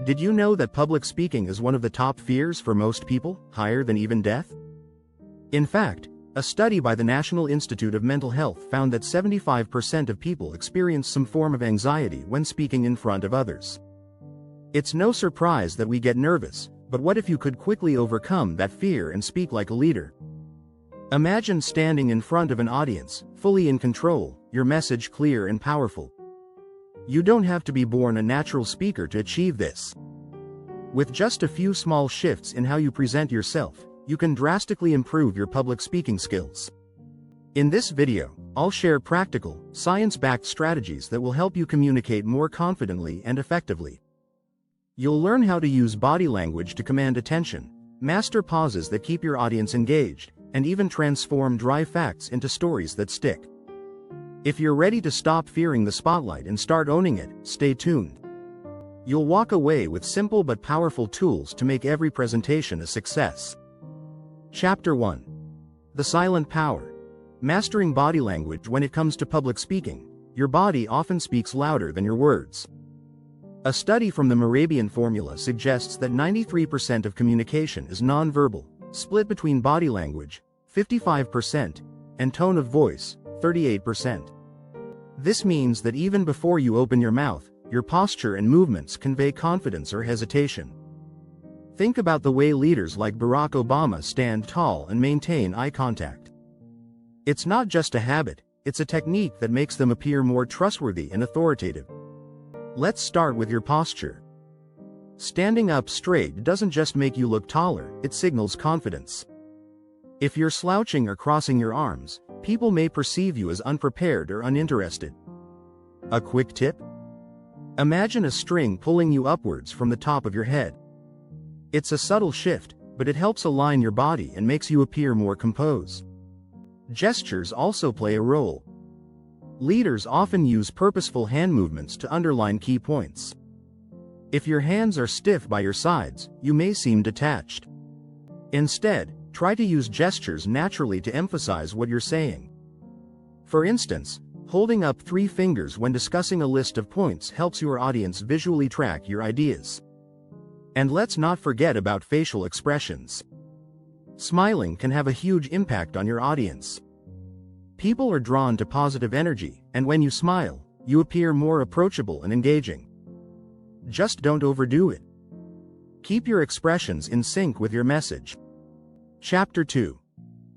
Did you know that public speaking is one of the top fears for most people, higher than even death? In fact, a study by the National Institute of Mental Health found that 75% of people experience some form of anxiety when speaking in front of others. It's no surprise that we get nervous, but what if you could quickly overcome that fear and speak like a leader? Imagine standing in front of an audience, fully in control, your message clear and powerful. You don't have to be born a natural speaker to achieve this. With just a few small shifts in how you present yourself, you can drastically improve your public speaking skills. In this video, I'll share practical, science-backed strategies that will help you communicate more confidently and effectively. You'll learn how to use body language to command attention, master pauses that keep your audience engaged, and even transform dry facts into stories that stick. If you're ready to stop fearing the spotlight and start owning it, stay tuned. You'll walk away with simple but powerful tools to make every presentation a success. Chapter 1. The Silent Power. Mastering body language. When it comes to public speaking, your body often speaks louder than your words. A study from the Morabian Formula suggests that 93% of communication is nonverbal, split between body language, 55%, and tone of voice, 38%. This means that even before you open your mouth, your posture and movements convey confidence or hesitation. Think about the way leaders like Barack Obama stand tall and maintain eye contact. It's not just a habit, it's a technique that makes them appear more trustworthy and authoritative. Let's start with your posture. Standing up straight doesn't just make you look taller, it signals confidence. If you're slouching or crossing your arms, people may perceive you as unprepared or uninterested. A quick tip? Imagine a string pulling you upwards from the top of your head. It's a subtle shift, but it helps align your body and makes you appear more composed. Gestures also play a role. Leaders often use purposeful hand movements to underline key points. If your hands are stiff by your sides, you may seem detached. Instead, try to use gestures naturally to emphasize what you're saying. For instance, holding up 3 fingers when discussing a list of points helps your audience visually track your ideas. And let's not forget about facial expressions. Smiling can have a huge impact on your audience. People are drawn to positive energy, and when you smile, you appear more approachable and engaging. Just don't overdo it. Keep your expressions in sync with your message. Chapter 2.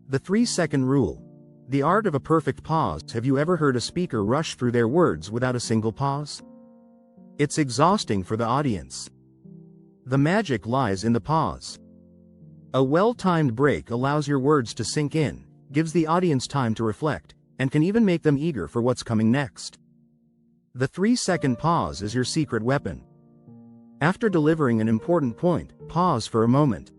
The 3-second rule. The art of a perfect pause. Have you ever heard a speaker rush through their words without a single pause? It's exhausting for the audience. The magic lies in the pause. A well-timed break allows your words to sink in, gives the audience time to reflect, and can even make them eager for what's coming next. The 3-second pause is your secret weapon. After delivering an important point, pause for a moment.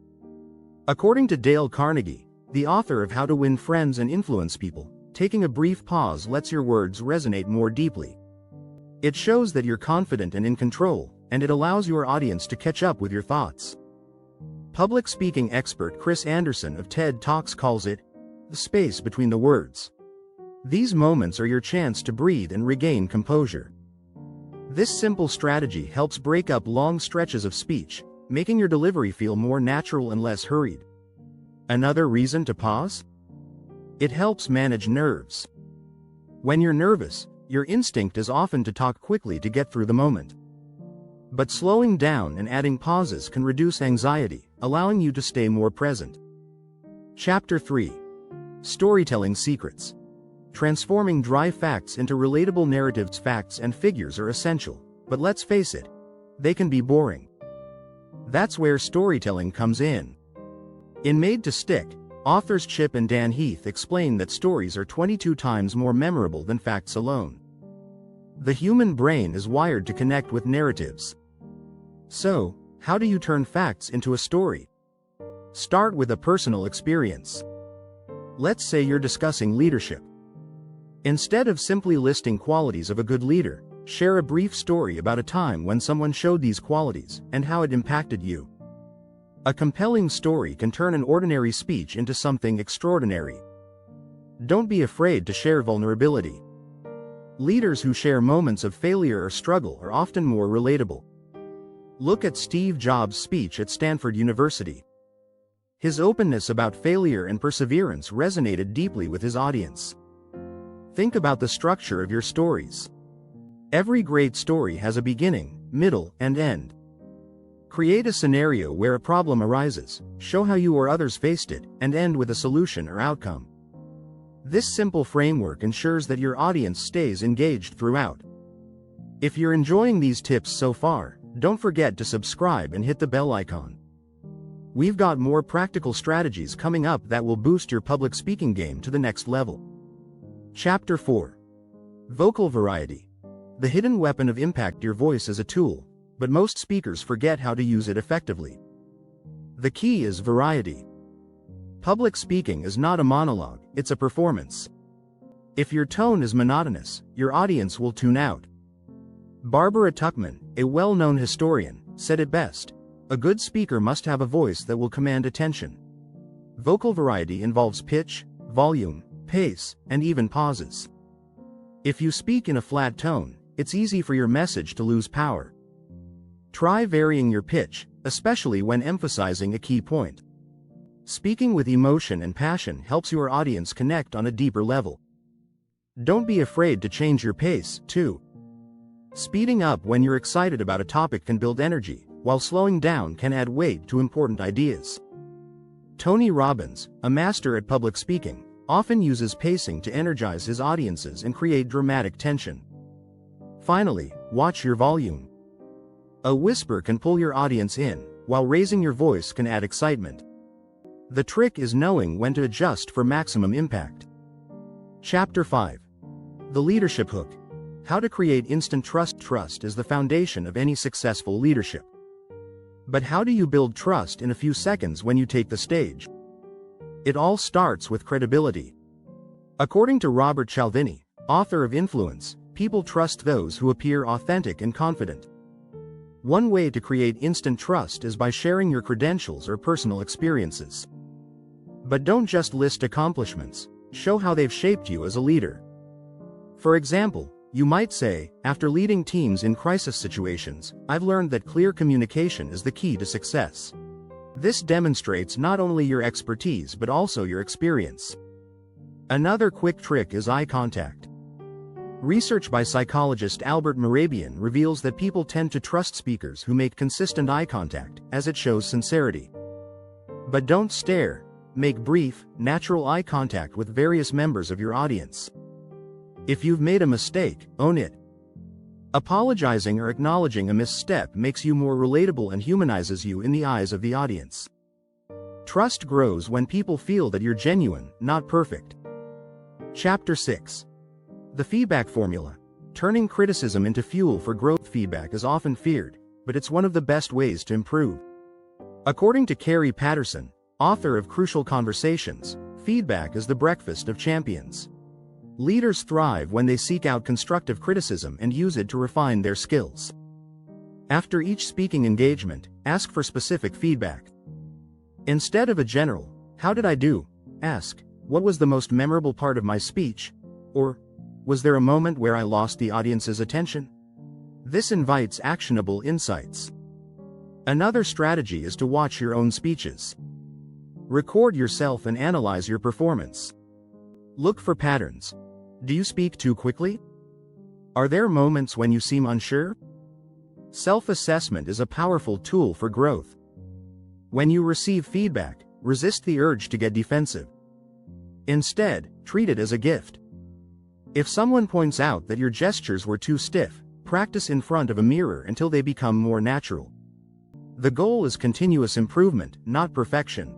According to Dale Carnegie, the author of How to Win Friends and Influence People, taking a brief pause lets your words resonate more deeply. It shows that you're confident and in control, and it allows your audience to catch up with your thoughts. Public speaking expert Chris Anderson of TED Talks calls it the space between the words. These moments are your chance to breathe and regain composure. This simple strategy helps break up long stretches of speech, making your delivery feel more natural and less hurried. Another reason to pause? It helps manage nerves. When you're nervous, your instinct is often to talk quickly to get through the moment. But slowing down and adding pauses can reduce anxiety, allowing you to stay more present. Chapter 3. Storytelling Secrets. Transforming dry facts into relatable narratives. Facts and figures are essential, but let's face it, they can be boring. That's where storytelling comes in. In Made to Stick, authors Chip and Dan Heath explain that stories are 22 times more memorable than facts alone. The human brain is wired to connect with narratives. So, how do you turn facts into a story? Start with a personal experience. Let's say you're discussing leadership. Instead of simply listing qualities of a good leader, share a brief story about a time when someone showed these qualities and how it impacted you. A compelling story can turn an ordinary speech into something extraordinary. Don't be afraid to share vulnerability. Leaders who share moments of failure or struggle are often more relatable. Look at Steve Jobs' speech at Stanford University. His openness about failure and perseverance resonated deeply with his audience. Think about the structure of your stories. Every great story has a beginning, middle, and end. Create a scenario where a problem arises, show how you or others faced it, and end with a solution or outcome. This simple framework ensures that your audience stays engaged throughout. If you're enjoying these tips so far, don't forget to subscribe and hit the bell icon. We've got more practical strategies coming up that will boost your public speaking game to the next level. Chapter 4. Vocal Variety. The hidden weapon of impact. Your voice is a tool, but most speakers forget how to use it effectively. The key is variety. Public speaking is not a monologue, it's a performance. If your tone is monotonous, your audience will tune out. Barbara Tuchman, a well-known historian, said it best: a good speaker must have a voice that will command attention. Vocal variety involves pitch, volume, pace, and even pauses. If you speak in a flat tone, it's easy for your message to lose power. Try varying your pitch, especially when emphasizing a key point. Speaking with emotion and passion helps your audience connect on a deeper level. Don't be afraid to change your pace, too. Speeding up when you're excited about a topic can build energy, while slowing down can add weight to important ideas. Tony Robbins, a master at public speaking, often uses pacing to energize his audiences and create dramatic tension. Finally, watch your volume. A whisper can pull your audience in, while raising your voice can add excitement. The trick is knowing when to adjust for maximum impact. Chapter 5. The Leadership Hook. How to create instant trust. Trust is the foundation of any successful leadership. But how do you build trust in a few seconds when you take the stage? It all starts with credibility. According to Robert Cialdini, author of Influence, people trust those who appear authentic and confident. One way to create instant trust is by sharing your credentials or personal experiences. But don't just list accomplishments, show how they've shaped you as a leader. For example, you might say, after leading teams in crisis situations, I've learned that clear communication is the key to success. This demonstrates not only your expertise but also your experience. Another quick trick is eye contact. Research by psychologist Albert Mehrabian reveals that people tend to trust speakers who make consistent eye contact, as it shows sincerity. But don't stare. Make brief, natural eye contact with various members of your audience. If you've made a mistake, own it. Apologizing or acknowledging a misstep makes you more relatable and humanizes you in the eyes of the audience. Trust grows when people feel that you're genuine, not perfect. Chapter 6. The Feedback Formula. Turning criticism into fuel for growth. Feedback is often feared, but it's one of the best ways to improve. According to Carrie Patterson, author of Crucial Conversations, feedback is the breakfast of champions. Leaders thrive when they seek out constructive criticism and use it to refine their skills. After each speaking engagement, ask for specific feedback. Instead of a general, "How did I do?" ask, "What was the most memorable part of my speech?" Or, "Was there a moment where I lost the audience's attention?" This invites actionable insights. Another strategy is to watch your own speeches. Record yourself and analyze your performance. Look for patterns. Do you speak too quickly? Are there moments when you seem unsure? Self-assessment is a powerful tool for growth. When you receive feedback, resist the urge to get defensive. Instead, treat it as a gift. If someone points out that your gestures were too stiff, practice in front of a mirror until they become more natural. The goal is continuous improvement, not perfection.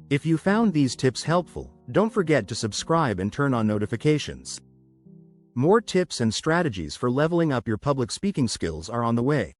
If you found these tips helpful, don't forget to subscribe and turn on notifications. More tips and strategies for leveling up your public speaking skills are on the way.